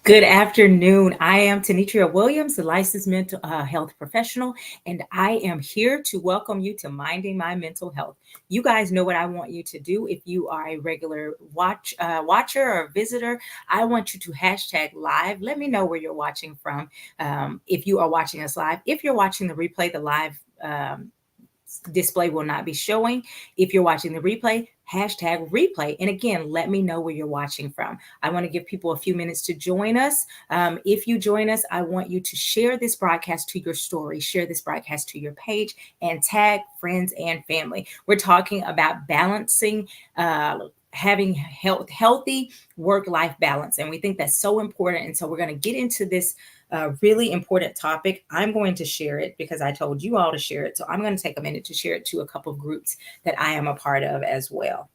Good afternoon. I am Tenitria Williams, the licensed mental health professional, and I am here to welcome you to Minding My Mental Health. You guys know what I want you to do. If you are a regular watcher or visitor, I want you to hashtag live. Let me know where you're watching from. If you are watching us live, if you're watching the replay, the live display will not be showing. If you're watching the replay, hashtag replay. And again, let me know where you're watching from. I want to give people a few minutes to join us. If you join us, I want you to share this broadcast to your story, share this broadcast to your page, and tag friends and family. We're talking about balancing having healthy work-life balance, and we think that's so important. And so we're going to get into this really important topic. I'm going to share it because I told you all to share it. So I'm going to take a minute to share it to a couple of groups that I am a part of as well.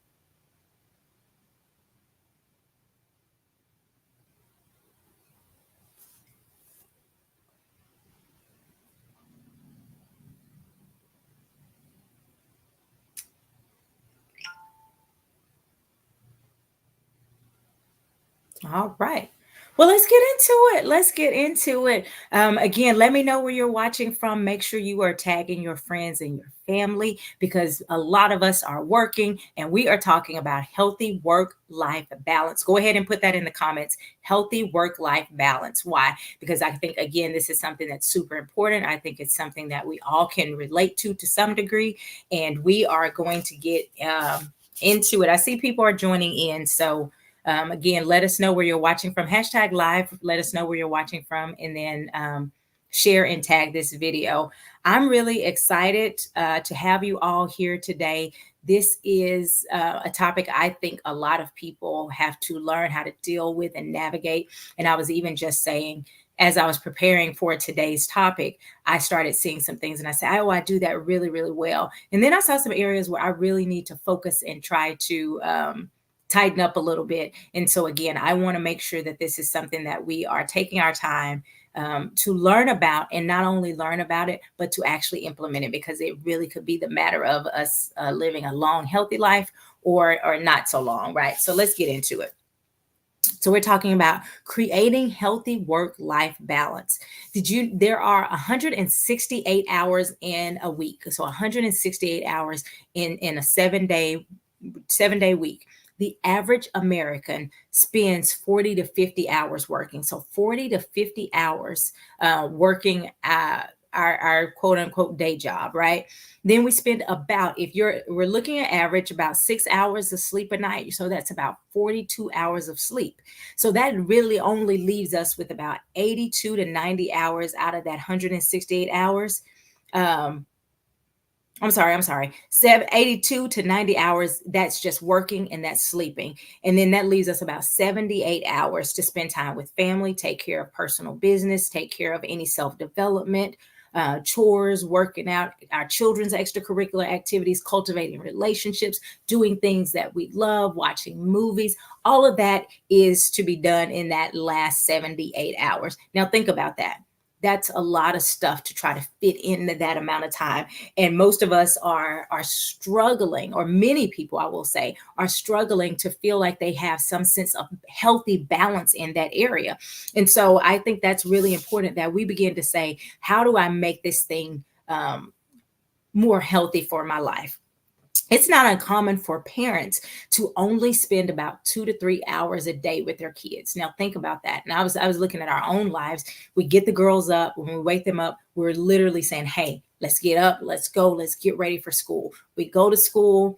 All right. Well, let's get into it. Let's get into it. Again, let me know where you're watching from. Make sure you are tagging your friends and your family because a lot of us are working and we are talking about healthy work life balance. Go ahead and put that in the comments. Healthy work life balance. Why? Because I think, again, this is something that's super important. I think it's something that we all can relate to some degree. And we are going to get into it. I see people are joining in. So, again, let us know where you're watching from. Hashtag live. Let us know where you're watching from, and then share and tag this video. I'm really excited to have you all here today. This is a topic I think a lot of people have to learn how to deal with and navigate. And I was even just saying, as I was preparing for today's topic, I started seeing some things and I said, oh, I do that really, really well. And then I saw some areas where I really need to focus and try to tighten up a little bit. And so, again, I want to make sure that this is something that we are taking our time to learn about, and not only learn about it, but to actually implement it, because it really could be the matter of us living a long, healthy life or not so long, right? So let's get into it. So we're talking about creating healthy work-life balance. There are 168 hours in a week. So 168 hours in a seven-day week. The average American spends 40 to 50 hours working. So 40 to 50 hours working our quote unquote day job, right? Then we spend about, we're looking at average about 6 hours of sleep a night. So that's about 42 hours of sleep. So that really only leaves us with about 82 to 90 hours out of that 168 hours. I'm sorry. 82 to 90 hours, that's just working and that's sleeping. And then that leaves us about 78 hours to spend time with family, take care of personal business, take care of any self-development, chores, working out, our children's extracurricular activities, cultivating relationships, doing things that we love, watching movies. All of that is to be done in that last 78 hours. Now, think about that. That's a lot of stuff to try to fit into that amount of time. And most of us are struggling, or many people, I will say, are struggling to feel like they have some sense of healthy balance in that area. And so I think that's really important that we begin to say, how do I make this thing more healthy for my life? It's not uncommon for parents to only spend about 2 to 3 hours a day with their kids. Now think about that. And I was looking at our own lives. We get the girls up, when we wake them up, we're literally saying, hey, let's get up, let's go, let's get ready for school. We go to school,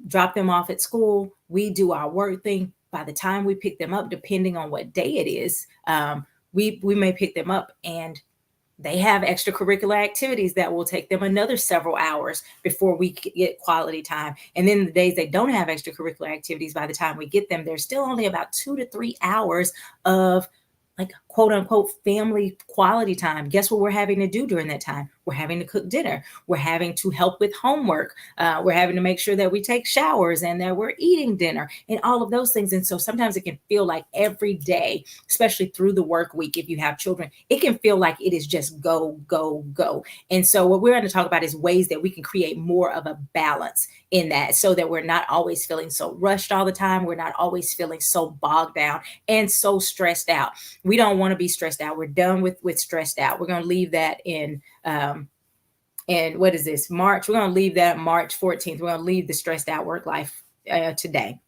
drop them off at school, we do our work thing. By the time we pick them up, depending on what day it is, we may pick them up and they have extracurricular activities that will take them another several hours before we get quality time. And then the days they don't have extracurricular activities, by the time we get them, there's still only about 2 to 3 hours of like quote unquote family quality time. Guess what we're having to do during that time? We're having to cook dinner. We're having to help with homework. We're having to make sure that we take showers and that we're eating dinner and all of those things. And so sometimes it can feel like every day, especially through the work week, if you have children, it can feel like it is just go, go, go. And so what we're going to talk about is ways that we can create more of a balance in that, so that we're not always feeling so rushed all the time. We're not always feeling so bogged down and so stressed out. We don't want to be stressed out. We're done with stressed out. We're going to leave that in and what is this, March? We're going to leave that March 14th. We're going to leave the stressed out work life today.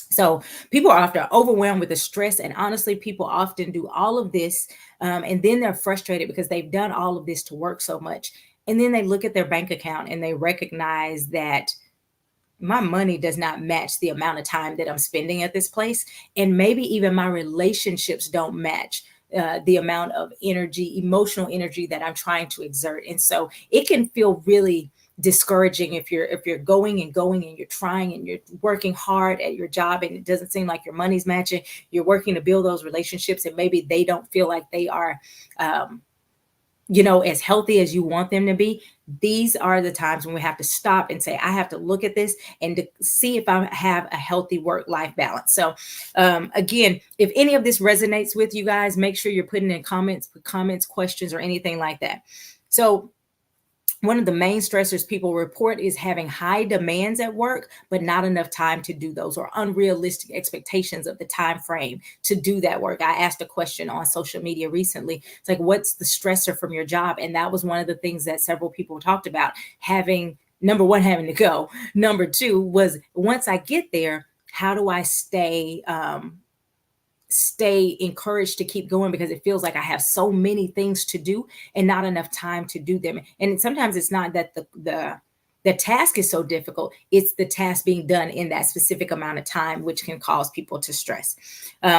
So people are often overwhelmed with the stress, and honestly, people often do all of this, and then they're frustrated because they've done all of this to work so much, and then they look at their bank account and they recognize that my money does not match the amount of time that I'm spending at this place. And maybe even my relationships don't match the amount of energy, emotional energy that I'm trying to exert. And so it can feel really discouraging if you're going and going and you're trying and you're working hard at your job and it doesn't seem like your money's matching. You're working to build those relationships and maybe they don't feel like they are as healthy as you want them to be. These are the times when we have to stop and say, I have to look at this and to see if I have a healthy work-life balance. So again, if any of this resonates with you guys, make sure you're putting in comments, questions, or anything like that. So one of the main stressors people report is having high demands at work, but not enough time to do those, or unrealistic expectations of the time frame to do that work. I asked a question on social media recently. It's like, what's the stressor from your job? And that was one of the things that several people talked about, having, number one, having to go. Number two was, once I get there, how do I stay encouraged to keep going, because it feels like I have so many things to do and not enough time to do them. And sometimes it's not that the task is so difficult, it's the task being done in that specific amount of time, which can cause people to stress.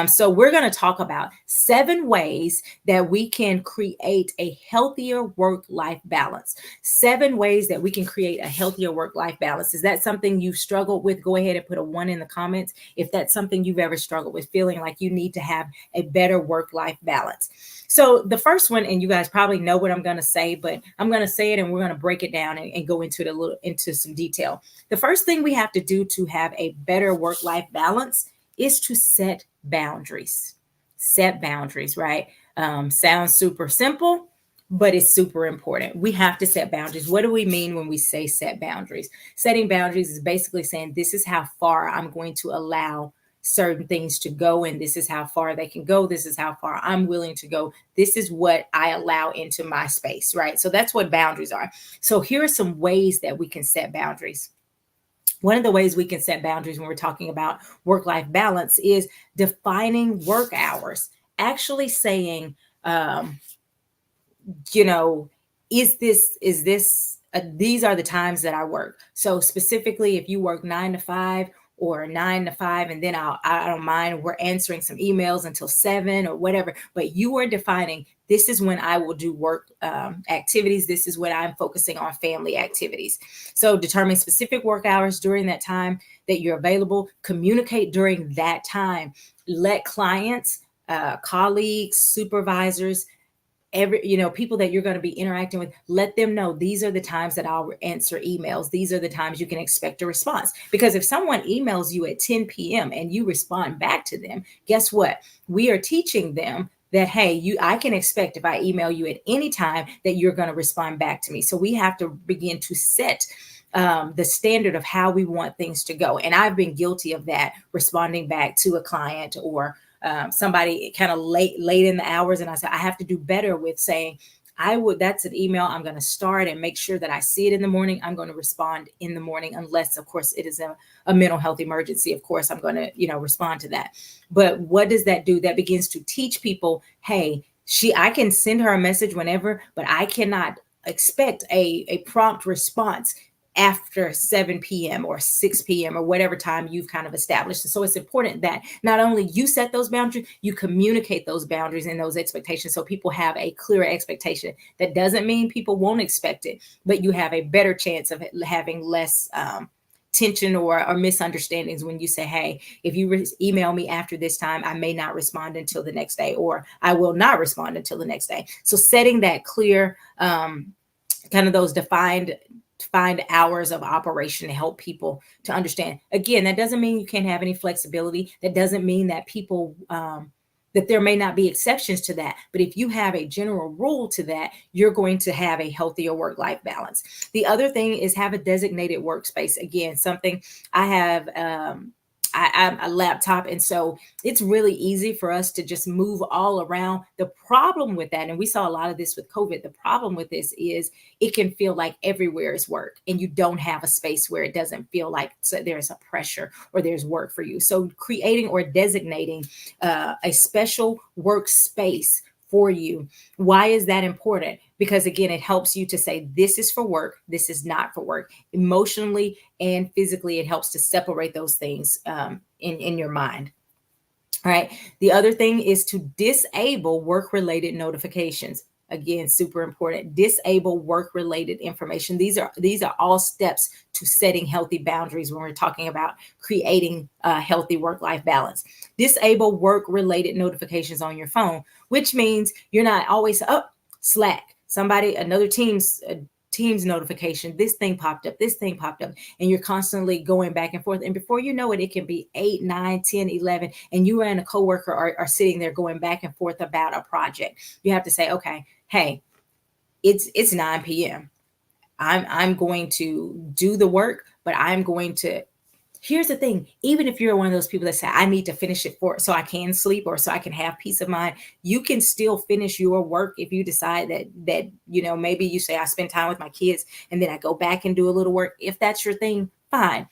So we're going to talk about 7 ways that we can create a healthier work-life balance. 7 ways that we can create a healthier work-life balance. Is that something you've struggled with? Go ahead and put a 1 in the comments if that's something you've ever struggled with, feeling like you need to have a better work-life balance. So the first one, and you guys probably know what I'm going to say, but I'm going to say it and we're going to break it down and go into it into some detail. The first thing we have to do to have a better work-life balance is to set boundaries. Set boundaries, right? Sounds super simple, but it's super important. We have to set boundaries. What do we mean when we say set boundaries? Setting boundaries is basically saying, this is how far I'm going to allow certain things to go, and this is how far they can go. This is how far I'm willing to go. This is what I allow into my space, right? So that's what boundaries are. So here are some ways that we can set boundaries. One of the ways we can set boundaries when we're talking about work-life balance is defining work hours. Actually saying, is this these are the times that I work. So specifically, if you work 9 to 5 or 9 to 5, and then I don't mind, we're answering some emails until 7 or whatever, but you are defining, this is when I will do work activities. This is when I'm focusing on family activities. So determine specific work hours during that time that you're available. Communicate during that time. Let clients, colleagues, supervisors, people that you're going to be interacting with, let them know these are the times that I'll answer emails. These are the times you can expect a response. Because if someone emails you at 10 p.m. and you respond back to them, guess what? We are teaching them that, hey, I can expect if I email you at any time that you're going to respond back to me. So we have to begin to set the standard of how we want things to go. And I've been guilty of that, responding back to a client or somebody kind of late in the hours. And I said, I have to do better with saying, that's an email I'm going to start and make sure that I see it in the morning. I'm going to respond in the morning, unless of course it is a mental health emergency. Of course, I'm going to, respond to that. But what does that do? That begins to teach people, hey, I can send her a message whenever, but I cannot expect a prompt response after 7 p.m. or 6 p.m. or whatever time you've kind of established. So it's important that not only you set those boundaries, you communicate those boundaries and those expectations so people have a clear expectation. That doesn't mean people won't expect it, but you have a better chance of having less tension or misunderstandings when you say, hey, if you email me after this time, I may not respond until the next day, or I will not respond until the next day. So setting that clear, kind of those defined hours of operation to help people to understand. Again, that doesn't mean you can't have any flexibility. That doesn't mean that people that there may not be exceptions to that. But if you have a general rule to that, you're going to have a healthier work-life balance. The other thing is have a designated workspace. Again, something I have. I'm a laptop, and so it's really easy for us to just move all around. The problem with that, and we saw a lot of this with COVID, the problem with this is it can feel like everywhere is work, and you don't have a space where it doesn't feel like there's a pressure or there's work for you. So creating or designating a special workspace for you. Why is that important? Because again, it helps you to say, this is for work, this is not for work. Emotionally and physically, it helps to separate those things in your mind. All right. The other thing is to disable work related notifications. Again, super important. Disable work related information. These are all steps to setting healthy boundaries when we're talking about creating a healthy work life balance. Disable work related notifications on your phone, which means you're not always up. Slack, somebody, another team's notification, this thing popped up, and you're constantly going back and forth. And before you know it, it can be 8, 9, 10, 11, and you and a coworker are sitting there going back and forth about a project. You have to say, okay, hey, it's 9 p.m. I'm going to do the work, but I'm going to. Here's the thing, even if you're one of those people that say, I need to finish it so I can sleep or so I can have peace of mind, you can still finish your work if you decide that maybe you say, I spend time with my kids and then I go back and do a little work. If that's your thing, fine.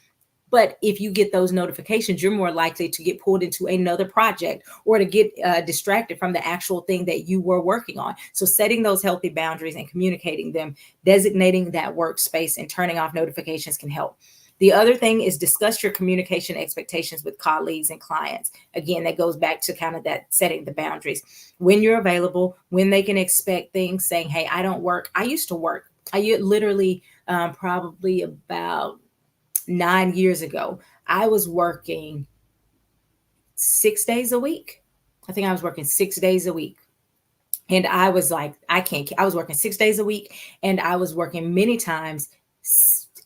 But if you get those notifications, you're more likely to get pulled into another project or to get distracted from the actual thing that you were working on. So setting those healthy boundaries and communicating them, designating that workspace and turning off notifications can help. The other thing is discuss your communication expectations with colleagues and clients. Again, that goes back to kind of that setting the boundaries. When you're available, when they can expect things, saying, hey, I don't work. I used to work. I literally probably about 9 years ago, I was working 6 days a week. I think I was working 6 days a week. And I was like, I was working 6 days a week, and I was working many times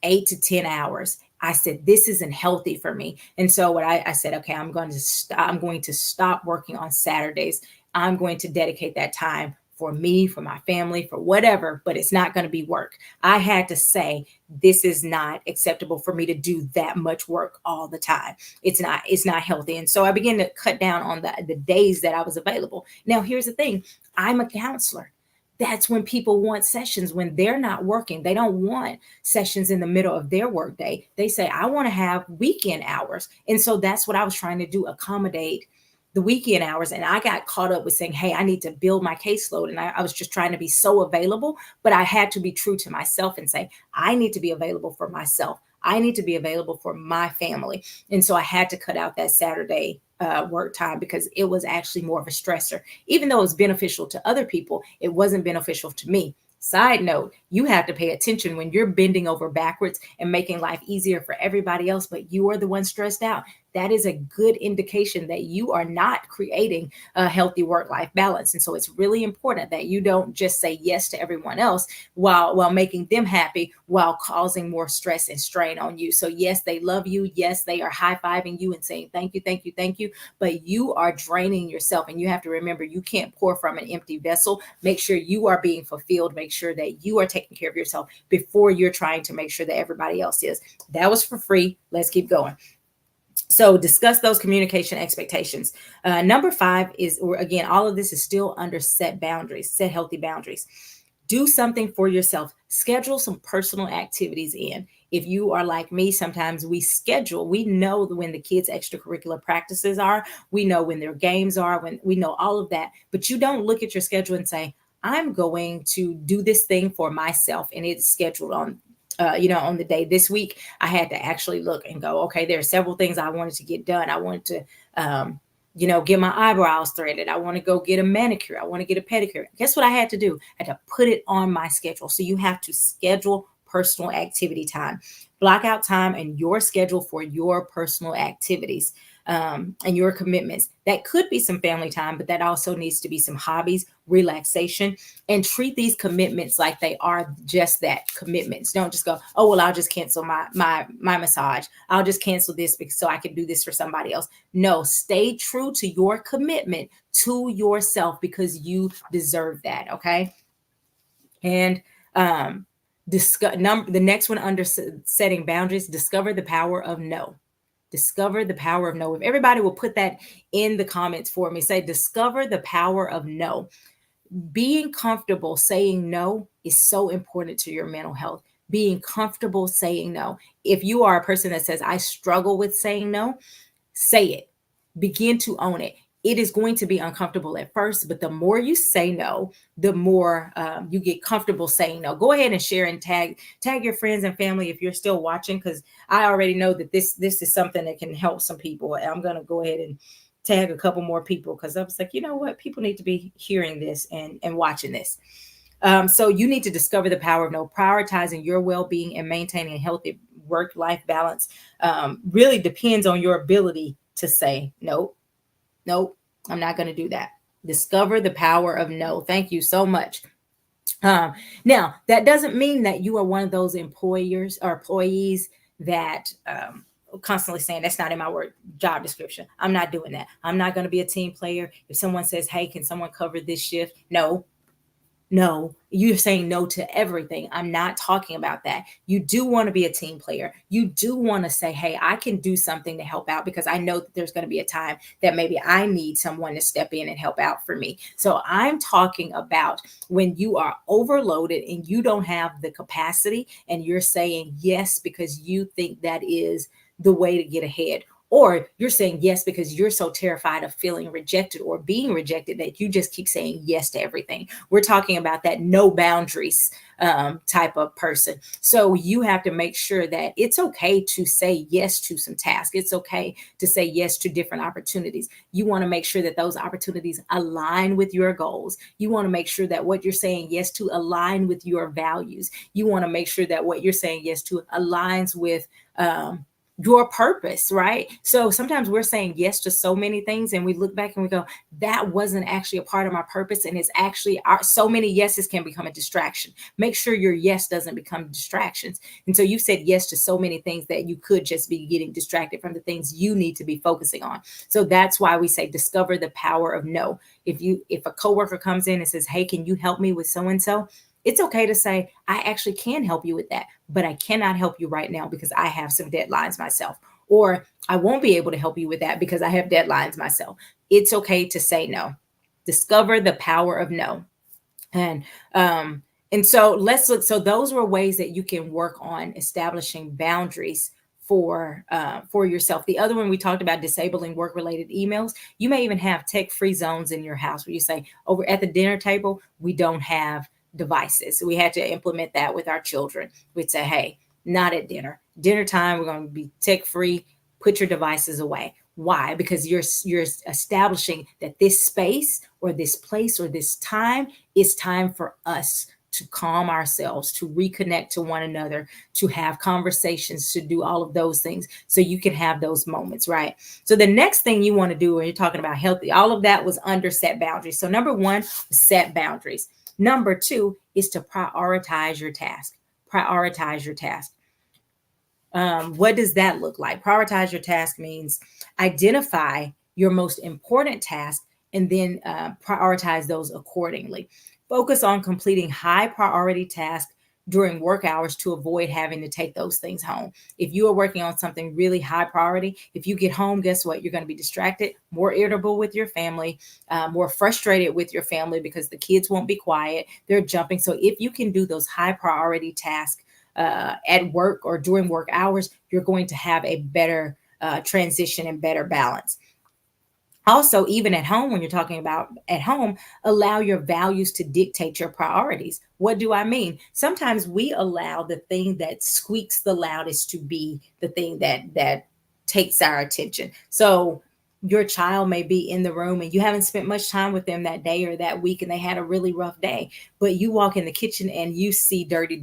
8 to 10 hours. I said, this isn't healthy for me. And so what I said, okay, I'm going to stop working on Saturdays. I'm going to dedicate that time for me, for my family, for whatever, but it's not going to be work. I had to say, this is not acceptable for me to do that much work all the time. It's not healthy. And so I began to cut down on the days that I was available. Now, here's the thing. I'm a counselor. That's when people want sessions when they're not working. They don't want sessions in the middle of their workday. They say, I want to have weekend hours. And so that's what I was trying to do, accommodate the weekend hours. And I got caught up with saying, hey, I need to build my caseload. And I was just trying to be so available, but I had to be true to myself and say, I need to be available for myself. I need to be available for my family. And so I had to cut out that Saturday work time because it was actually more of a stressor. Even though it was beneficial to other people, it wasn't beneficial to me. Side note, you have to pay attention when you're bending over backwards and making life easier for everybody else, but you are the one stressed out. That is a good indication that you are not creating a healthy work-life balance. And so it's really important that you don't just say yes to everyone else while making them happy, while causing more stress and strain on you. So yes, they love you. Yes, they are high-fiving you and saying, thank you, thank you, thank you. But you are draining yourself. And you have to remember, you can't pour from an empty vessel. Make sure you are being fulfilled. Make sure that you are taking care of yourself before you're trying to make sure that everybody else is. That was for free. Let's keep going. So discuss those communication expectations. Number 5 is, or again, all of this is still under set boundaries, set healthy boundaries. Do something for yourself. Schedule some personal activities in. If you are like me, sometimes we know when the kids' extracurricular practices are, we know when their games are, when we know all of that, but you don't look at your schedule and say, I'm going to do this thing for myself, and it's scheduled on on the day. This week, I had to actually look and go, okay, there are several things I wanted to get done. I wanted to, get my eyebrows threaded. I want to go get a manicure. I want to get a pedicure. Guess what I had to do? I had to put it on my schedule. So you have to schedule personal activity time. Block out time in your schedule for your personal activities and your commitments. That could be some family time, but that also needs to be some hobbies, relaxation, and treat these commitments like they are just that, commitments. Don't just go, oh well, I'll just cancel my massage. I'll just cancel this because so I can do this for somebody else. No, stay true to your commitment to yourself because you deserve that. Okay. And the next one under setting boundaries, discover the power of no. Discover the power of no. If everybody will put that in the comments for me, say, discover the power of no. Being comfortable saying no is so important to your mental health. Being comfortable saying no. If you are a person that says, I struggle with saying no, say it. Begin to own it. It is going to be uncomfortable at first, but the more you say no, the more you get comfortable saying no. Go ahead and share and tag your friends and family if you're still watching, because I already know that this is something that can help some people. I'm going to go ahead and tag a couple more people because I was like, you know what, people need to be hearing this and watching this. So you need to discover the power of no. Prioritizing your well-being and maintaining a healthy work-life balance really depends on your ability to say nope, nope, I'm not going to do that. Discover the power of no. Thank you so much. Now, that doesn't mean that you are one of those employers or employees that constantly saying that's not in my work job description. I'm not doing that. I'm not going to be a team player. If someone says, hey, can someone cover this shift? No, you're saying no to everything. I'm not talking about that. You do want to be a team player. You do want to say, hey, I can do something to help out because I know that there's going to be a time that maybe I need someone to step in and help out for me. So I'm talking about when you are overloaded and you don't have the capacity and you're saying yes because you think that is the way to get ahead, or you're saying yes because you're so terrified of feeling rejected or being rejected that you just keep saying yes to everything. We're talking about that no boundaries type of person. So you have to make sure that it's okay to say yes to some tasks. It's okay to say yes to different opportunities. You want to make sure that those opportunities align with your goals. You want to make sure that what you're saying yes to align with your values. You want to make sure that what you're saying yes to aligns with your purpose, right? So sometimes we're saying yes to so many things and we look back and we go, that wasn't actually a part of my purpose. And it's actually so many yeses can become a distraction. Make sure your yes doesn't become distractions. And so you said yes to so many things that you could just be getting distracted from the things you need to be focusing on. So that's why we say discover the power of no. If a coworker comes in and says, hey, can you help me with so-and-so? It's okay to say, I actually can help you with that, but I cannot help you right now because I have some deadlines myself. Or I won't be able to help you with that because I have deadlines myself. It's okay to say no. Discover the power of no. And so let's look. So those were ways that you can work on establishing boundaries for yourself. The other one we talked about, disabling work-related emails. You may even have tech-free zones in your house where you say, over at the dinner table, we don't have devices. So we had to implement that with our children. We'd say, hey, not at dinner. Dinner time, we're going to be tech free. Put your devices away. Why? Because you're establishing that this space or this place or this time is time for us to calm ourselves, to reconnect to one another, to have conversations, to do all of those things so you can have those moments, right? So the next thing you want to do when you're talking about healthy, all of that was under set boundaries. So number one, set boundaries. Number two is to prioritize your task. Prioritize your task. What does that look like? Prioritize your task means identify your most important task and then prioritize those accordingly. Focus on completing high priority tasks during work hours to avoid having to take those things home. If you are working on something really high priority, if you get home, guess what? You're going to be distracted, more irritable with your family, more frustrated with your family because the kids won't be quiet. They're jumping. So if you can do those high priority tasks at work or during work hours, you're going to have a better transition and better balance. Also, even at home, when you're talking about at home, allow your values to dictate your priorities. What do I mean? Sometimes we allow the thing that squeaks the loudest to be the thing that takes our attention. So your child may be in the room and you haven't spent much time with them that day or that week and they had a really rough day, but you walk in the kitchen and you see dirty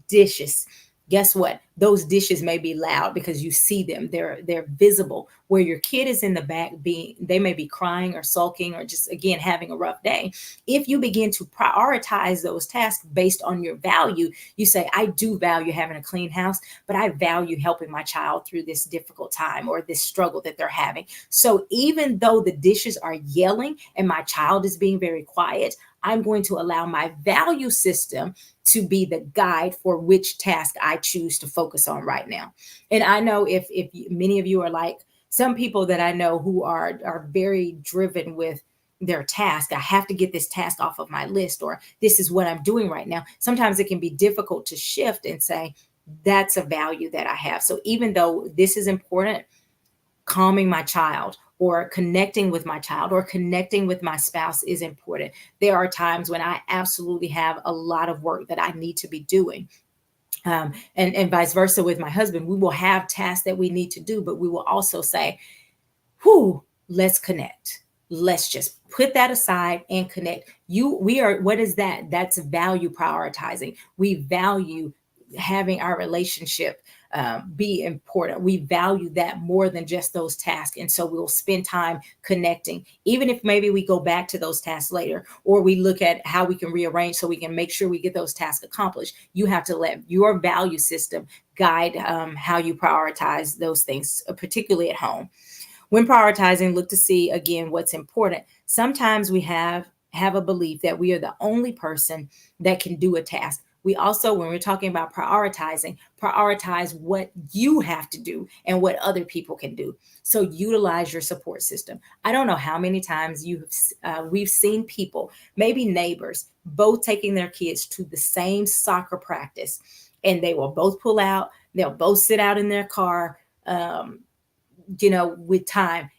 dishes. guess what? Those dishes may be loud because you see them. They're visible. Where your kid is in the back being, they may be crying or sulking or just again having a rough day. If you begin to prioritize those tasks based on your value, you say, I do value having a clean house, but I value helping my child through this difficult time or this struggle that they're having. So even though the dishes are yelling and my child is being very quiet, I'm going to allow my value system to be the guide for which task I choose to focus on right now. And I know if many of you are like some people that I know who are very driven with their task. I have to get this task off of my list, or this is what I'm doing right now. Sometimes it can be difficult to shift and say, that's a value that I have. So even though this is important, calming my child or connecting with my child or connecting with my spouse is important. There are times when I absolutely have a lot of work that I need to be doing. And vice versa with my husband. We will have tasks that we need to do, but we will also say, whew, let's connect. Let's just put that aside and connect. We are, what is that? That's value prioritizing. We value having our relationship be important. We value that more than just those tasks. And so we'll spend time connecting, even if maybe we go back to those tasks later, or we look at how we can rearrange so we can make sure we get those tasks accomplished. You have to let your value system guide how you prioritize those things, particularly at home. When prioritizing, look to see again what's important. Sometimes we have a belief that we are the only person that can do a task. We also, when we're talking about prioritizing, prioritize what you have to do and what other people can do. So utilize your support system. I don't know how many times we've seen people, maybe neighbors, both taking their kids to the same soccer practice, and they will both pull out. They'll both sit out in their car. With time,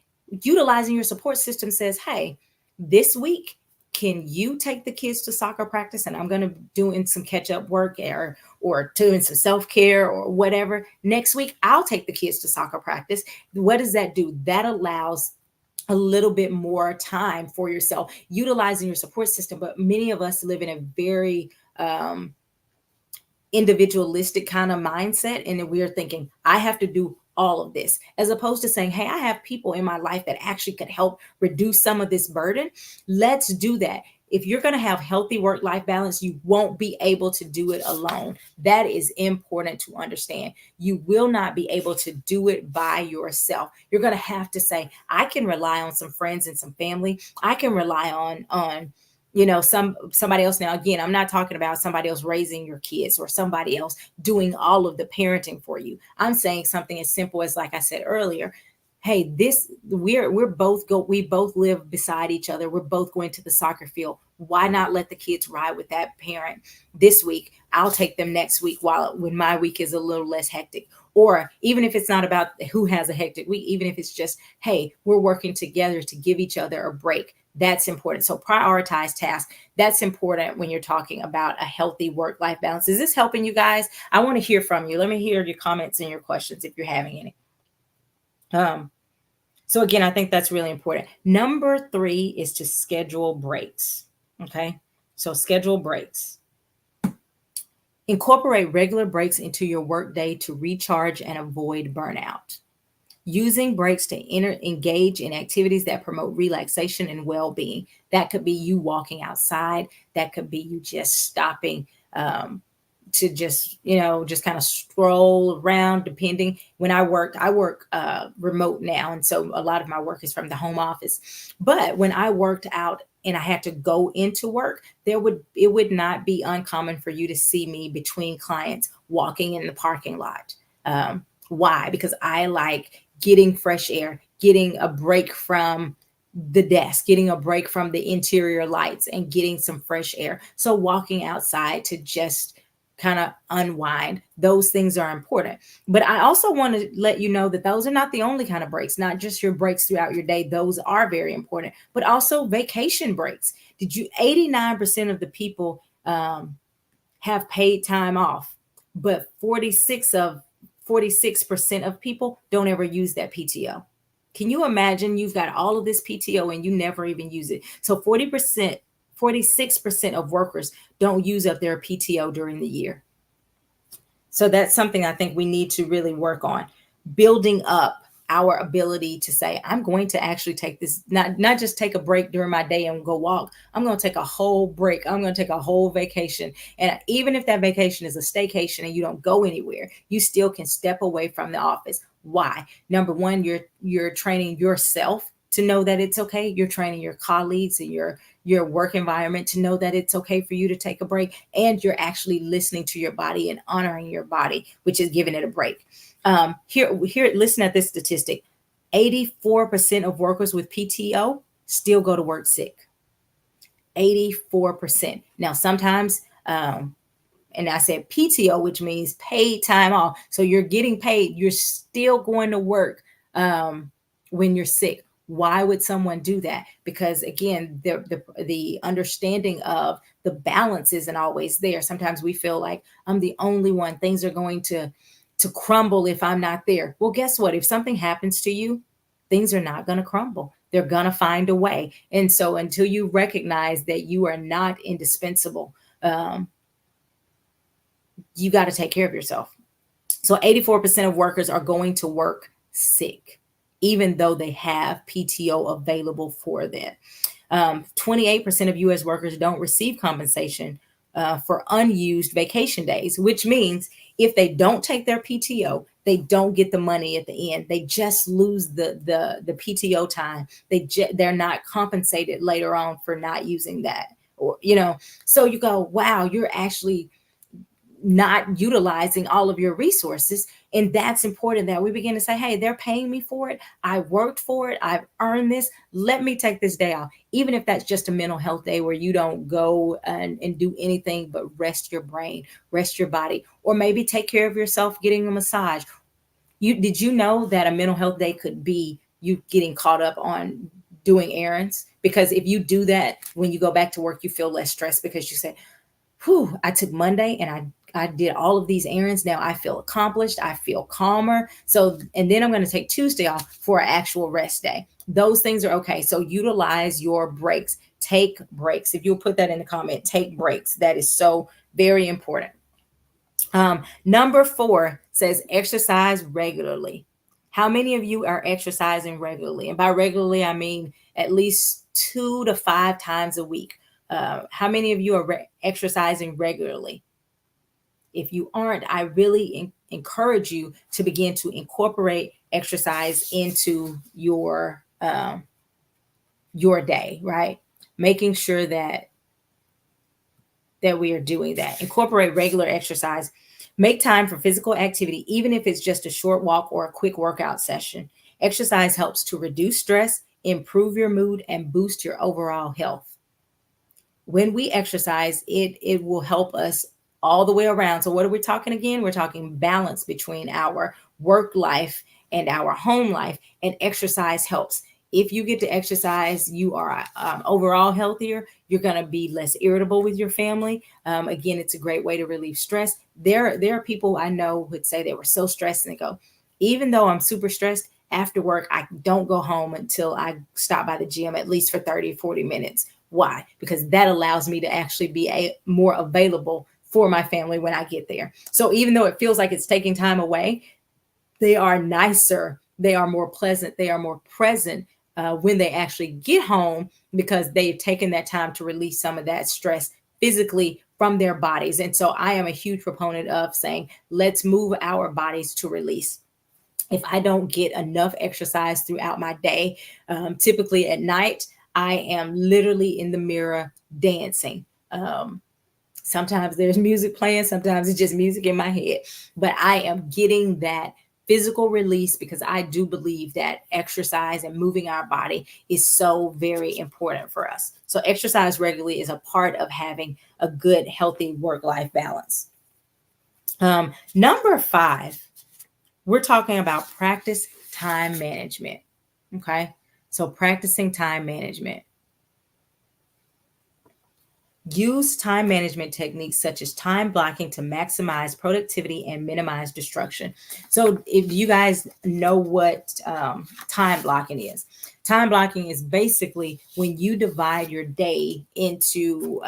utilizing your support system says, hey, this week, can you take the kids to soccer practice? And I'm going to doing some catch up work or doing some self care or whatever. Next week, I'll take the kids to soccer practice. What does that do? That allows a little bit more time for yourself, utilizing your support system. But many of us live in a very individualistic kind of mindset. And then we are thinking, I have to do all of this, as opposed to saying, hey, I have people in my life that actually can help reduce some of this burden. Let's do that. If you're going to have healthy work-life balance, you won't be able to do it alone. That is important to understand. You will not be able to do it by yourself. You're going to have to say, I can rely on some friends and some family. I can rely on somebody else. Now again, I'm not talking about somebody else raising your kids or somebody else doing all of the parenting for you. I'm saying something as simple as, like I said earlier, hey, we both live beside each other. We're both going to the soccer field. Why not let the kids ride with that parent this week? I'll take them next week when my week is a little less hectic. Or even if it's not about who has a hectic week, even if it's just, hey, we're working together to give each other a break. That's important. So prioritize tasks. That's important when you're talking about a healthy work-life balance. Is this helping you guys? I want to hear from you. Let me hear your comments and your questions if you're having any. So again, I think that's really important. Number 3 is to schedule breaks. Okay. So schedule breaks. Incorporate regular breaks into your workday to recharge and avoid burnout. Using breaks to engage in activities that promote relaxation and well-being. That could be you walking outside. That could be you just stopping to just kind of stroll around, depending. When I work remote now, and so a lot of my work is from the home office. But when I worked out and I had to go into work, it would not be uncommon for you to see me between clients walking in the parking lot. Why? Because I like getting fresh air, getting a break from the desk, getting a break from the interior lights, and getting some fresh air. So walking outside to just kind of unwind, those things are important. But I also want to let you know that those are not the only kind of breaks, not just your breaks throughout your day. Those are very important, but also vacation breaks. 89% of the people have paid time off, but 46% of people don't ever use that PTO. Can you imagine you've got all of this PTO and you never even use it? So 46% of workers don't use up their PTO during the year. So that's something I think we need to really work on, building up our ability to say, I'm going to actually take this, not just take a break during my day and go walk. I'm going to take a whole break. I'm going to take a whole vacation. And even if that vacation is a staycation and you don't go anywhere, you still can step away from the office. Why? Number one, you're training yourself to know that it's okay. You're training your colleagues and your work environment to know that it's okay for you to take a break, and you're actually listening to your body and honoring your body, which is giving it a break. Here, listen at this statistic: 84% of workers with PTO still go to work sick. 84%. Now, sometimes, and I said PTO, which means paid time off. So you're getting paid. You're still going to work when you're sick. Why would someone do that? Because again, the understanding of the balance isn't always there. Sometimes we feel like I'm the only one. Things are going to crumble if I'm not there. Well, guess what? If something happens to you, things are not going to crumble. They're going to find a way. And so until you recognize that you are not indispensable, you got to take care of yourself. So 84% of workers are going to work sick, even though they have PTO available for them. 28% of US workers don't receive compensation for unused vacation days, which means if they don't take their PTO, they don't get the money at the end. They just lose the PTO time. They're not compensated later on for not using that. Or, so you go, wow, you're actually not utilizing all of your resources. And that's important that we begin to say, hey, they're paying me for it. I worked for it. I've earned this. Let me take this day off. Even if that's just a mental health day where you don't go and do anything but rest your brain, rest your body, or maybe take care of yourself, getting a massage. Did you know that a mental health day could be you getting caught up on doing errands? Because if you do that, when you go back to work, you feel less stressed because you say, whew, I took Monday and I did all of these errands. Now I feel accomplished. I feel calmer. So, and then I'm going to take Tuesday off for an actual rest day. Those things are okay. So utilize your breaks. Take breaks. If you'll put that in the comment, take breaks. That is so very important. Number 4 says exercise regularly. How many of you are exercising regularly? And by regularly, I mean at least 2 to 5 times a week. How many of you are exercising regularly? If you aren't, I really encourage you to begin to incorporate exercise into your day, right? Making sure that we are doing that. Incorporate regular exercise. Make time for physical activity, even if it's just a short walk or a quick workout session. Exercise helps to reduce stress, improve your mood, and boost your overall health. When we exercise, it will help us all the way around. So what are we talking again? We're talking balance between our work life and our home life, and exercise helps. If you get to exercise, you are overall healthier. You're going to be less irritable with your family. Again, it's a great way to relieve stress. There are people I know who would say they were so stressed and they go, even though I'm super stressed, after work, I don't go home until I stop by the gym at least for 30, 40 minutes. Why? Because that allows me to actually be more available for my family when I get there. So even though it feels like it's taking time away, they are nicer. They are more pleasant. They are more present when they actually get home because they've taken that time to release some of that stress physically from their bodies. And so I am a huge proponent of saying, let's move our bodies to release. If I don't get enough exercise throughout my day, typically at night, I am literally in the mirror dancing. Sometimes there's music playing, sometimes it's just music in my head, but I am getting that physical release because I do believe that exercise and moving our body is so very important for us. So exercise regularly is a part of having a good, healthy work-life balance. Number 5, we're talking about practice time management. Okay. So practicing time management. Use time management techniques such as time blocking to maximize productivity and minimize distraction. So if you guys know what time blocking is basically when you divide your day into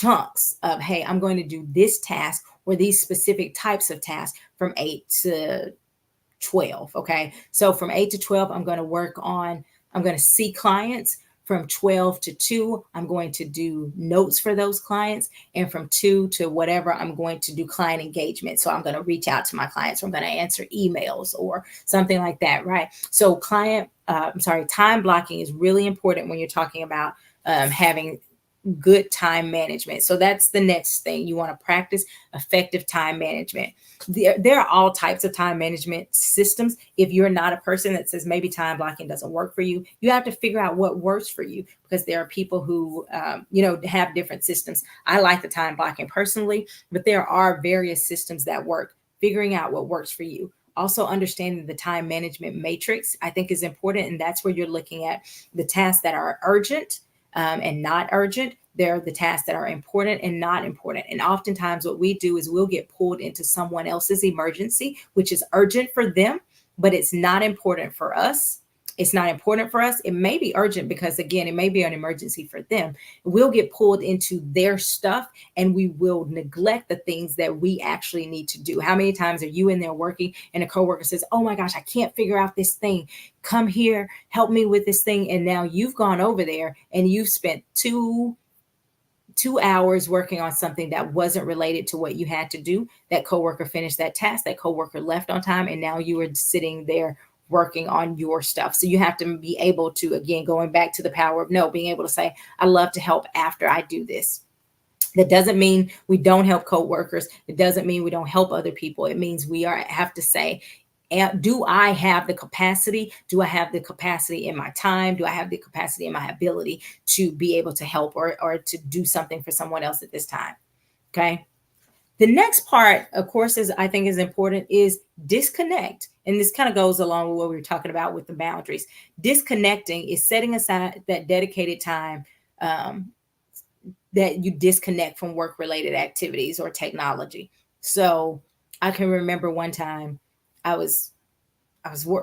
chunks of, hey, I'm going to do this task or these specific types of tasks from 8 to 12. Okay. So from 8 to 12, I'm going to see clients. From 12 to 2, I'm going to do notes for those clients. And from 2 to whatever, I'm going to do client engagement. So I'm going to reach out to my clients, or I'm going to answer emails or something like that. Right. So time blocking is really important when you're talking about having good time management. So that's the next thing. You want to practice effective time management. There are all types of time management systems. If you're not a person that says maybe time blocking doesn't work for you, you have to figure out what works for you, because there are people who, have different systems. I like the time blocking personally, but there are various systems that work. Figuring out what works for you. Also, understanding the time management matrix, I think, is important. And that's where you're looking at the tasks that are urgent and not urgent. They're the tasks that are important and not important. And oftentimes, what we do is we'll get pulled into someone else's emergency, which is urgent for them, but it's not important for us. It's not important for us. It may be urgent because, again, it may be an emergency for them. We'll get pulled into their stuff and we will neglect the things that we actually need to do. How many times are you in there working and a coworker says, oh my gosh, I can't figure out this thing. Come here, help me with this thing. And now you've gone over there and you've spent 2 hours working on something that wasn't related to what you had to do. That coworker finished that task, that coworker left on time, and now you are sitting there working on your stuff. So you have to be able to, again, going back to the power of no, being able to say, I love to help after I do this. That doesn't mean we don't help coworkers. It doesn't mean we don't help other people. It means we have to say, do I have the capacity? Do I have the capacity in my time? Do I have the capacity in my ability to be able to help or to do something for someone else at this time? Okay. The next part, of course, I think is important, is disconnect. And this kind of goes along with what we were talking about with the boundaries. Disconnecting is setting aside that dedicated time that you disconnect from work-related activities or technology. So I can remember one time I was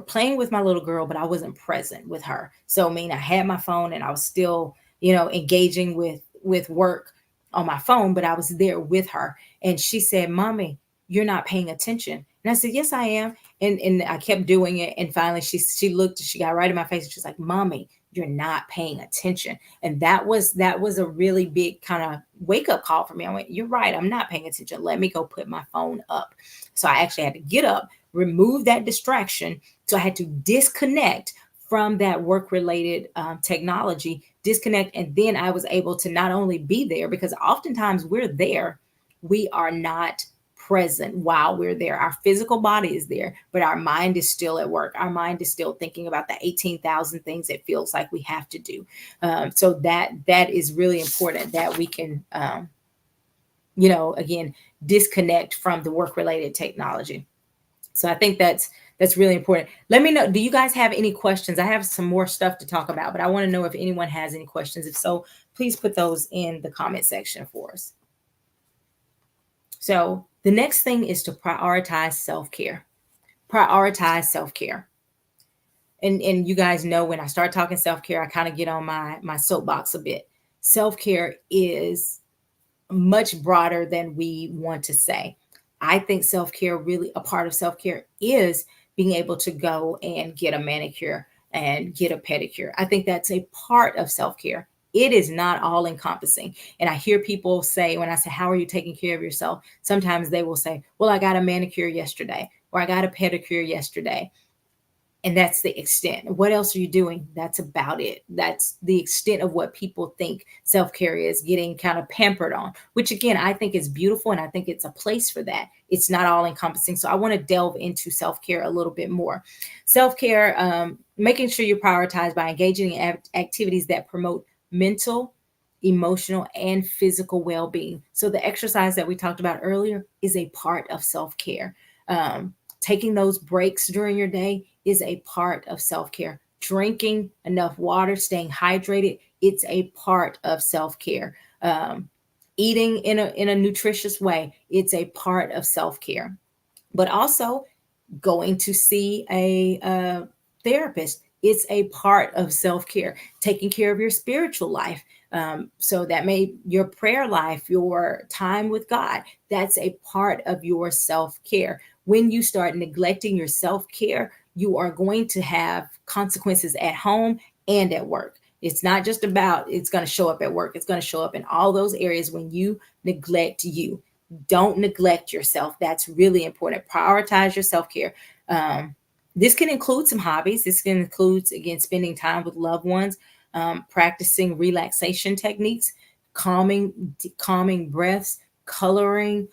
playing with my little girl, but I wasn't present with her. So I mean, I had my phone and I was still, engaging with work on my phone, but I was there with her. And she said, "Mommy, you're not paying attention." And I said, "Yes, I am." And I kept doing it. And finally she got right in my face and she's like, "Mommy, you're not paying attention." And that was a really big kind of wake up call for me. I went, "You're right, I'm not paying attention. Let me go put my phone up." So I actually had to get up, remove that distraction. So I had to disconnect from that work related technology, disconnect. And then I was able to not only be there, because oftentimes we're there, we are not present while we're there. Our physical body is there, but our mind is still at work. Our mind is still thinking about the 18,000 things it feels like we have to do. So that is really important, that we can, again, disconnect from the work related technology. So I think that's really important. Let me know, do you guys have any questions? I have some more stuff to talk about, but I want to know if anyone has any questions. If so, please put those in the comment section for us. So the next thing is to prioritize self-care. Prioritize self-care. And you guys know, when I start talking self-care, I kind of get on my soapbox a bit. Self-care is much broader than we want to say. I think self-care, really a part of self-care, is being able to go and get a manicure and get a pedicure. I think that's a part of self-care. It is not all encompassing. And I hear people say, when I say, how are you taking care of yourself? Sometimes they will say, well, I got a manicure yesterday, or I got a pedicure yesterday. And that's the extent. What else are you doing? That's about it. That's the extent of what people think self-care is, getting kind of pampered on, which again, I think is beautiful. And I think it's a place for that. It's not all encompassing. So I want to delve into self-care a little bit more. Self-care, making sure you prioritize by engaging in activities that promote mental, emotional, and physical well-being. So the exercise that we talked about earlier is a part of self-care. Taking those breaks during your day is a part of self-care. Drinking enough water, staying hydrated, it's a part of self-care. Eating in a nutritious way, it's a part of self-care. But also going to see a therapist It's a part of self care, taking care of your spiritual life. So that may your prayer life, your time with God, that's a part of your self care. When you start neglecting your self care, you are going to have consequences at home and at work. It's not just about it's going to show up at work, it's going to show up in all those areas when you neglect you. Don't neglect yourself. That's really important. Prioritize your self care. This can include some hobbies. This can include, again, spending time with loved ones, practicing relaxation techniques, calming breaths, coloring,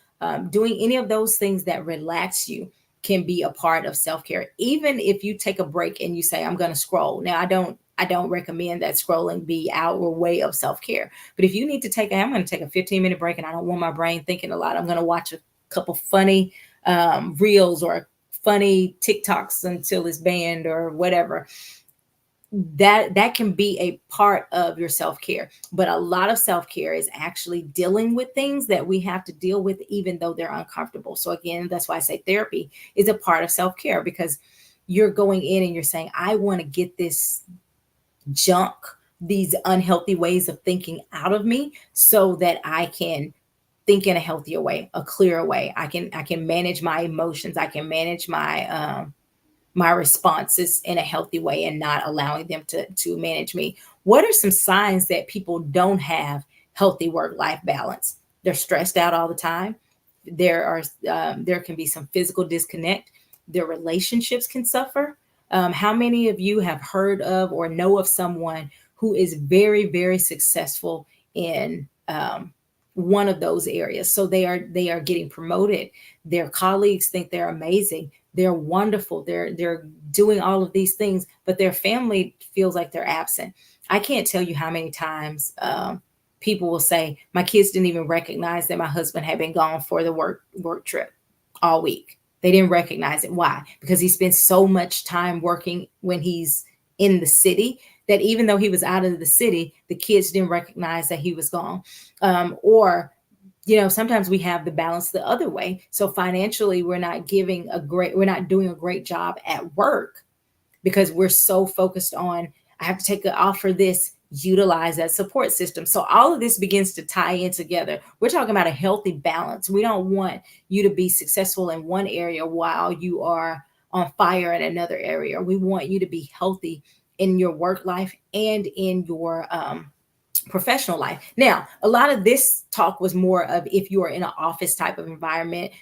doing any of those things that relax you can be a part of self-care. Even if you take a break and you say, I'm going to scroll. Now, I don't recommend that scrolling be our way of self-care. But if you need to I'm going to take a 15-minute break and I don't want my brain thinking a lot, I'm going to watch a couple funny reels or funny TikToks until it's banned or whatever. That can be a part of your self-care. But a lot of self-care is actually dealing with things that we have to deal with even though they're uncomfortable. So again, that's why I say therapy is a part of self-care, because you're going in and you're saying, I want to get this junk, these unhealthy ways of thinking out of me so that I can think in a healthier way, a clearer way. I can manage my emotions. I can manage my responses in a healthy way and not allowing them to manage me. What are some signs that people don't have healthy work life balance? They're stressed out all the time. There can be some physical disconnect. Their relationships can suffer. How many of you have heard of or know of someone who is very, very successful in one of those areas? So they are getting promoted. Their colleagues think they're amazing. They're wonderful. They're doing all of these things, but their family feels like they're absent. I can't tell you how many times people will say, "My kids didn't even recognize that my husband had been gone for the work trip all week. They didn't recognize it. Why? Because he spends so much time working when he's in the city that even though he was out of the city, the kids didn't recognize that he was gone." Or sometimes we have the balance the other way. So financially, we're not doing a great job at work because we're so focused on, I have to take an off for this, utilize that support system. So all of this begins to tie in together. We're talking about a healthy balance. We don't want you to be successful in one area while you are on fire in another area. We want you to be healthy in your work life and in your professional life. Now, a lot of this talk was more of if you are in an office type of environment,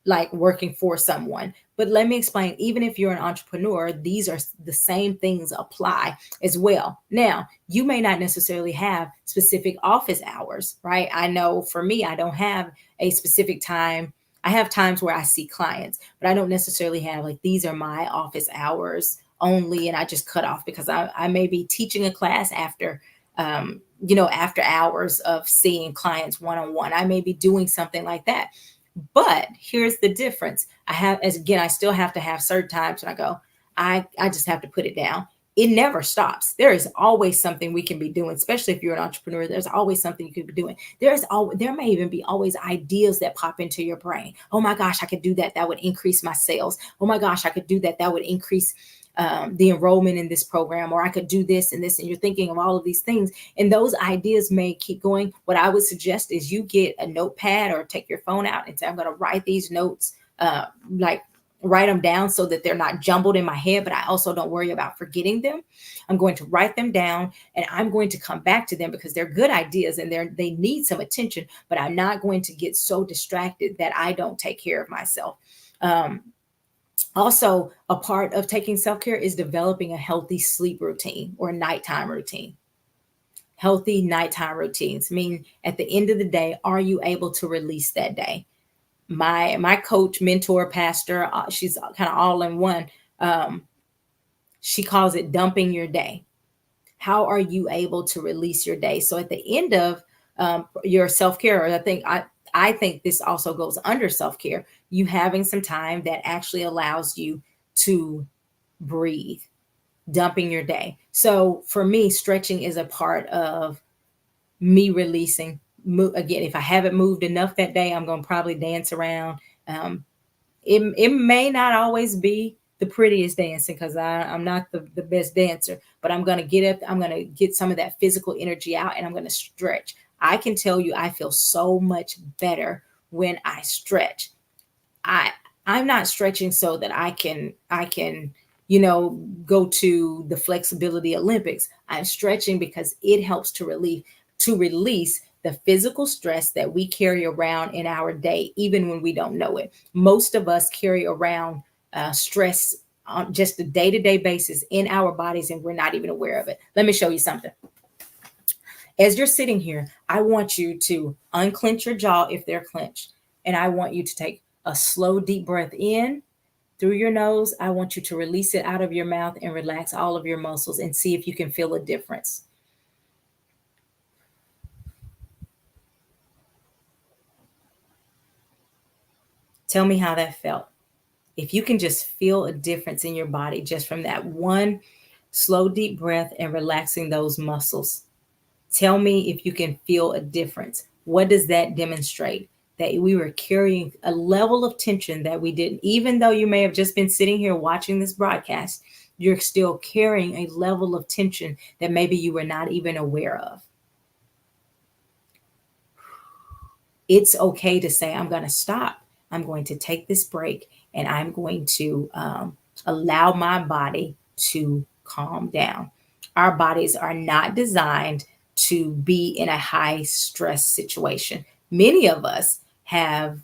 like working for someone. But let me explain, even if you're an entrepreneur, these are the same things apply as well. Now, you may not necessarily have specific office hours, right? I know for me, I don't have a specific time. I have times where I see clients, but I don't necessarily have like these are my office hours only, and I just cut off because I may be teaching a class after hours of seeing clients one on one. I may be doing something like that. But here's the difference. I still have to have certain times when I go, I just have to put it down. It never stops. There is always something we can be doing, especially if you're an entrepreneur. There's always something you could be doing. There may even be always ideas that pop into your brain. Oh my gosh, I could do that. That would increase my sales. Oh my gosh, I could do that. That would increase the enrollment in this program, or I could do this and this, and you're thinking of all of these things, and those ideas may keep going. What I would suggest is you get a notepad or take your phone out and say, I'm going to write these notes, like write them down so that they're not jumbled in my head, but I also don't worry about forgetting them. I'm going to write them down and I'm going to come back to them because they're good ideas and they need some attention, but I'm not going to get so distracted that I don't take care of myself. Also, a part of taking self care is developing a healthy sleep routine or nighttime routine. Healthy nighttime routines mean at the end of the day, are you able to release that day? My coach, mentor, pastor, she's kind of all in one. Um, she calls it dumping your day. How are you able to release your day? So at the end of your self care, I think this also goes under self care. You having some time that actually allows you to breathe, dumping your day. So for me, stretching is a part of me releasing. Again, if I haven't moved enough that day, I'm going to probably dance around. It may not always be the prettiest dancing because I'm not the best dancer, but I'm going to get up, I'm going to get some of that physical energy out and I'm going to stretch. I can tell you, I feel so much better when I stretch. I I'm not stretching so that I can go to the flexibility Olympics. I'm stretching because it helps to release the physical stress that we carry around in our day, even when we don't know it. Most of us carry around stress on just a day-to-day basis in our bodies, and we're not even aware of it. Let me show you something. As you're sitting here, I want you to unclench your jaw if they're clenched. And I want you to take a slow, deep breath in through your nose. I want you to release it out of your mouth and relax all of your muscles and see if you can feel a difference. Tell me how that felt. If you can just feel a difference in your body just from that one slow, deep breath and relaxing those muscles. Tell me if you can feel a difference. What does that demonstrate? That we were carrying a level of tension that we didn't, even though you may have just been sitting here watching this broadcast, you're still carrying a level of tension that maybe you were not even aware of. It's okay to say, I'm going to stop. I'm going to take this break and I'm going to allow my body to calm down. Our bodies are not designed to be in a high stress situation. Many of us have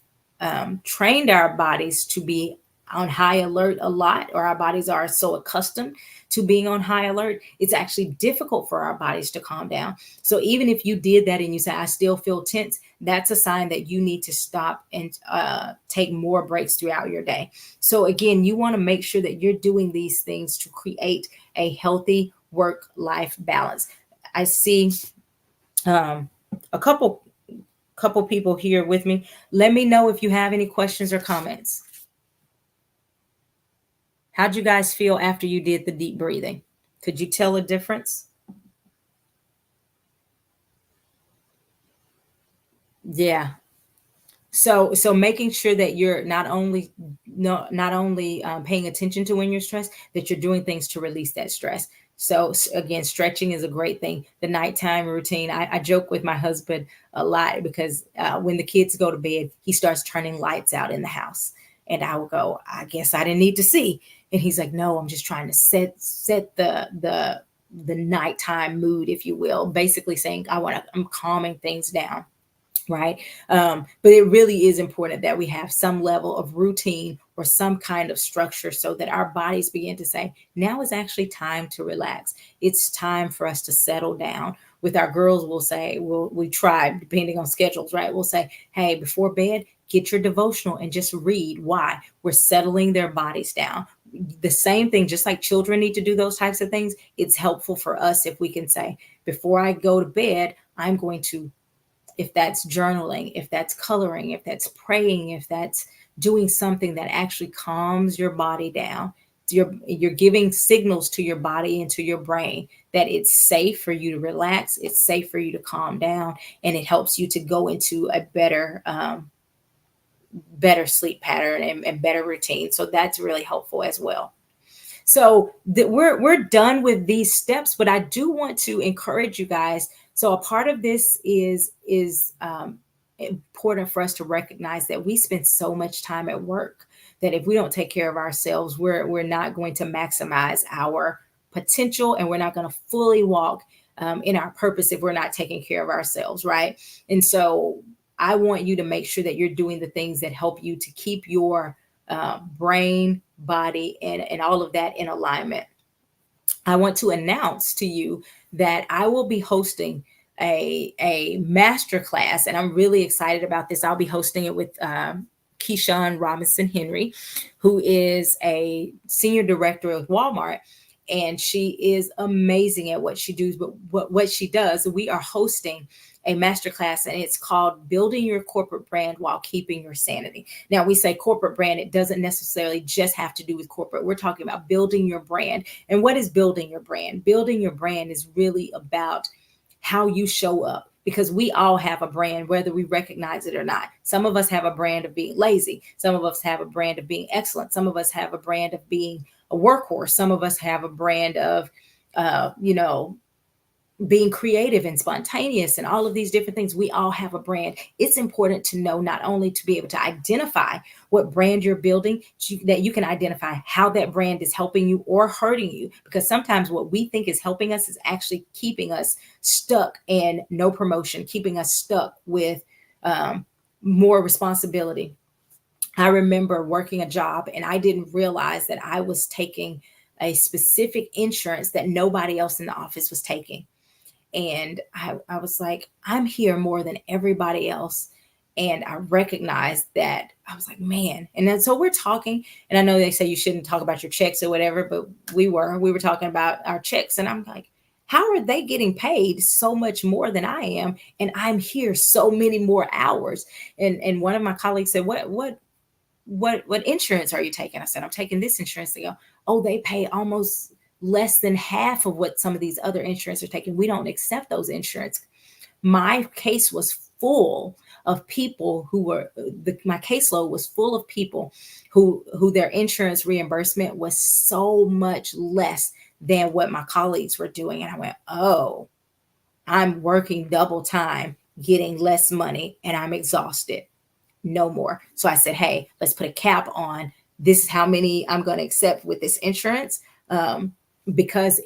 trained our bodies to be on high alert a lot, or our bodies are so accustomed to being on high alert, it's actually difficult for our bodies to calm down. So even if you did that and you say, I still feel tense, that's a sign that you need to stop and take more breaks throughout your day. So again, you want to make sure that you're doing these things to create a healthy work-life balance. I see a couple people here with me. Let me know if you have any questions or comments. How'd you guys feel after you did the deep breathing? Could you tell a difference? Yeah. So making sure that you're not only paying attention to when you're stressed, that you're doing things to release that stress. So again, stretching is a great thing. The nighttime routine. I joke with my husband a lot because when the kids go to bed, he starts turning lights out in the house, and I will go, I guess I didn't need to see, and he's like, No, I'm just trying to set the nighttime mood, if you will. Basically saying I'm calming things down, right? But it really is important that we have some level of routine or some kind of structure so that our bodies begin to say, now is actually time to relax. It's time for us to settle down. With our girls, we'll say, we try, depending on schedules, right? We'll say, hey, before bed, get your devotional and just read. Why? We're settling their bodies down. The same thing, just like children need to do those types of things, it's helpful for us if we can say, before I go to bed, I'm going to, if that's journaling, if that's coloring, if that's praying, if that's doing something that actually calms your body down, you're giving signals to your body and to your brain that it's safe for you to relax, it's safe for you to calm down, and it helps you to go into a better sleep pattern and better routine. So that's really helpful as well. So we're done with these steps, but I do want to encourage you guys. So a part of this is important for us to recognize that we spend so much time at work that if we don't take care of ourselves, we're not going to maximize our potential, and we're not going to fully walk in our purpose if we're not taking care of ourselves, right? And so I want you to make sure that you're doing the things that help you to keep your brain, body, and all of that in alignment. I want to announce to you that I will be hosting a master class, and I'm really excited about this. I'll be hosting it with Keyshawn Robinson Henry, who is a senior director of Walmart, and she is amazing at what she does. But what she does, we are hosting a masterclass, and it's called Building Your Corporate Brand While Keeping Your Sanity. Now, we say corporate brand, it doesn't necessarily just have to do with corporate. We're talking about building your brand. And what is building your brand? Building your brand is really about how you show up, because we all have a brand, whether we recognize it or not. Some of us have a brand of being lazy. Some of us have a brand of being excellent. Some of us have a brand of being a workhorse. Some of us have a brand of, you know, being creative and spontaneous and all of these different things. We all have a brand. It's important to know, not only to be able to identify what brand you're building, that you can identify how that brand is helping you or hurting you, because sometimes what we think is helping us is actually keeping us stuck and no promotion, keeping us stuck with um, more responsibility. I remember working a job and I didn't realize that I was taking a specific insurance that nobody else in the office was taking. And I was like, I'm here more than everybody else. And I recognized that. I was like, man. And then so we're talking, and I know they say you shouldn't talk about your checks or whatever, but we were talking about our checks. And I'm like, how are they getting paid so much more than I am? And I'm here so many more hours. And one of my colleagues said, what insurance are you taking? I said, I'm taking this insurance. They go, oh, they pay almost less than half of what some of these other insurance are taking. We don't accept those insurance. My case was full of people who were my caseload was full of people who their insurance reimbursement was so much less than what my colleagues were doing. And I went, oh, I'm working double time, getting less money, and I'm exhausted. No more. So I said, hey, let's put a cap on this is how many I'm going to accept with this insurance, um, because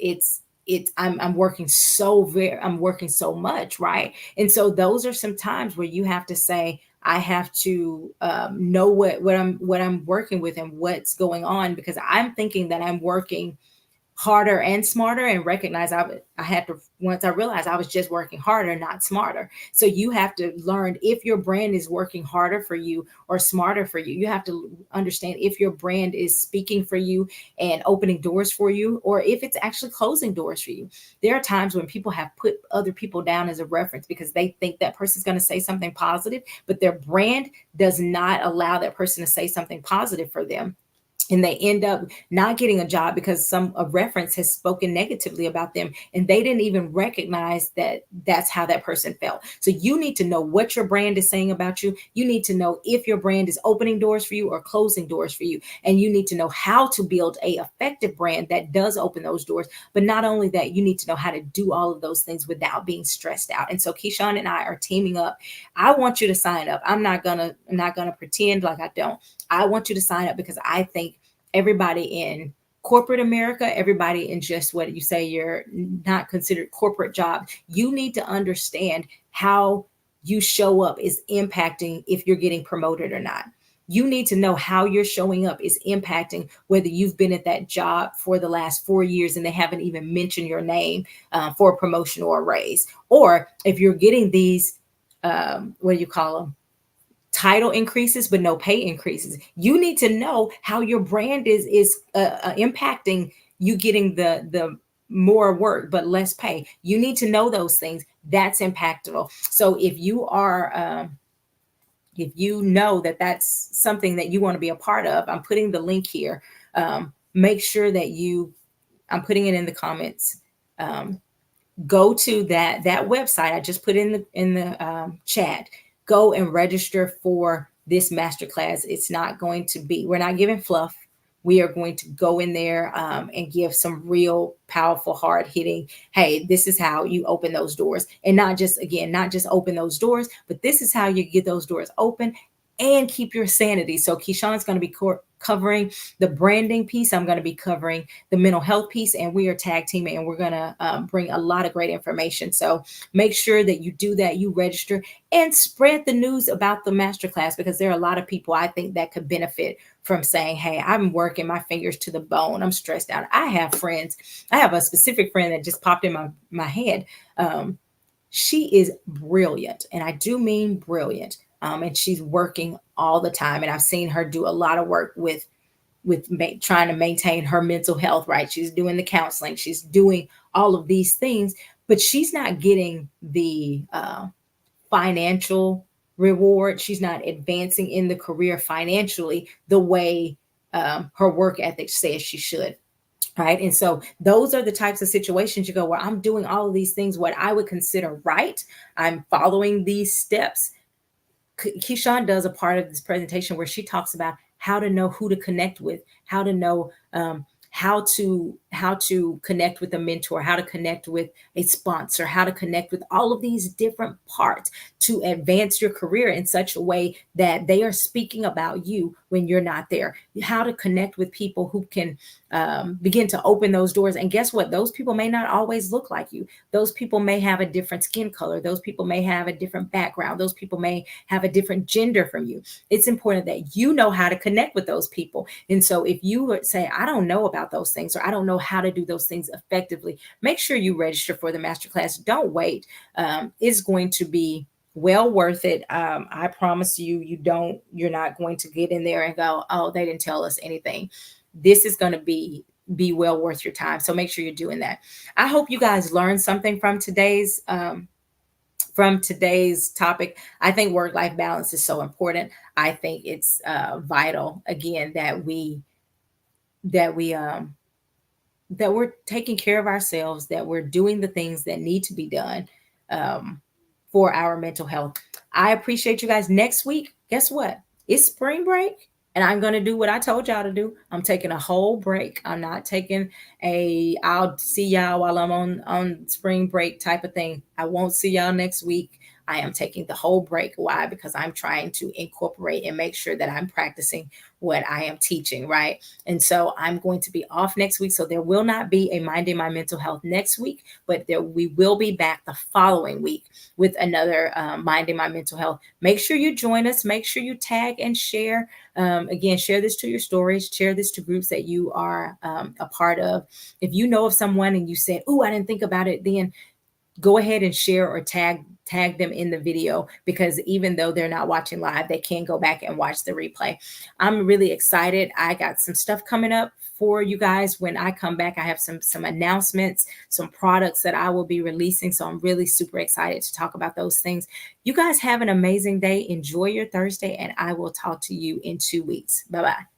I'm working I'm working so much, right? And so those are some times where you have to say, I have to know what I'm working with and what's going on, because I'm thinking that I'm working harder and smarter, and recognize I had to, once I realized I was just working harder, not smarter. So you have to learn if your brand is working harder for you or smarter for you. You have to understand if your brand is speaking for you and opening doors for you, or if it's actually closing doors for you. There are times when people have put other people down as a reference because they think that person's going to say something positive, but their brand does not allow that person to say something positive for them, and they end up not getting a job because some a reference has spoken negatively about them, and they didn't even recognize that that's how that person felt. So you need to know what your brand is saying about you. You need to know if your brand is opening doors for you or closing doors for you, and you need to know how to build a effective brand that does open those doors. But not only that, you need to know how to do all of those things without being stressed out. And so Keyshawn and I are teaming up. I want you to sign up. I'm not gonna pretend like I don't. I want you to sign up because I think everybody in corporate America, everybody in just what you say you're not considered corporate job, you need to understand how you show up is impacting if you're getting promoted or not. You need to know how you're showing up is impacting whether you've been at that job for the last 4 years and they haven't even mentioned your name for a promotion or a raise, or if you're getting these, what do you call them? Title increases but no pay increases. You need to know how your brand is impacting you getting the more work but less pay. You need to know those things. That's impactful. So if you know that that's something that you want to be a part of, I'm putting the link here. Make sure that I'm putting it in the comments. um, Go to that website I just put in the chat. Go and register for this masterclass. It's not going to be, we're not giving fluff. We are going to go in there and give some real powerful, hard hitting, hey, this is how you open those doors. And not just open those doors, but this is how you get those doors open and keep your sanity. So Keyshawn's going to be covering the branding piece. I'm going to be covering the mental health piece, and we are tag teaming, and we're going to bring a lot of great information. So make sure that you do that, you register, and spread the news about the masterclass, because there are a lot of people I think that could benefit from saying, hey, I'm working my fingers to the bone. I'm stressed out. I have friends. I have a specific friend that just popped in my head. She is brilliant, and I do mean brilliant. And she's working all the time, and I've seen her do a lot of work with trying to maintain her mental health. Right, she's doing the counseling, she's doing all of these things, but she's not getting the financial reward. She's not advancing in the career financially the way her work ethic says she should. right? And so those are the types of situations you go, where I'm doing all of these things, what I would consider right. I'm following these steps. Keyshawn does a part of this presentation where she talks about how to know who to connect with, how to know how to connect with a mentor, how to connect with a sponsor, how to connect with all of these different parts to advance your career in such a way that they are speaking about you when you're not there. How to connect with people who can begin to open those doors. And guess what? Those people may not always look like you. Those people may have a different skin color. Those people may have a different background. Those people may have a different gender from you. It's important that you know how to connect with those people. And so if you say, I don't know about those things, or I don't know how to do those things effectively, make sure you register for the masterclass. Don't wait. It's going to be well worth it. I promise you, you're not going to get in there and go, oh, they didn't tell us anything. This is going to be well worth your time. So make sure you're doing that. I hope you guys learned something from today's topic. I think work-life balance is so important. I think it's vital, again, that we're taking care of ourselves, that we're doing the things that need to be done um, for our mental health. I appreciate you guys. Next week, guess what? It's spring break. And I'm going to do what I told y'all to do. I'm taking a whole break. I'm not taking I'll see y'all while I'm on spring break type of thing. I won't see y'all next week. I am taking the whole break. Why? Because I'm trying to incorporate and make sure that I'm practicing what I am teaching, right? And so I'm going to be off next week. So there will not be a Minding My Mental Health next week, but we will be back the following week with another Minding My Mental Health. Make sure you join us. Make sure you tag and share. Again, share this to your stories, share this to groups that you are a part of. If you know of someone and you said, oh, I didn't think about it, then go ahead and share or tag them in the video, because even though they're not watching live, they can go back and watch the replay. I'm really excited. I got some stuff coming up for you guys when I come back. I have some announcements, some products that I will be releasing. So I'm really super excited to talk about those things. You guys have an amazing day. Enjoy your Thursday, and I will talk to you in 2 weeks. Bye-bye.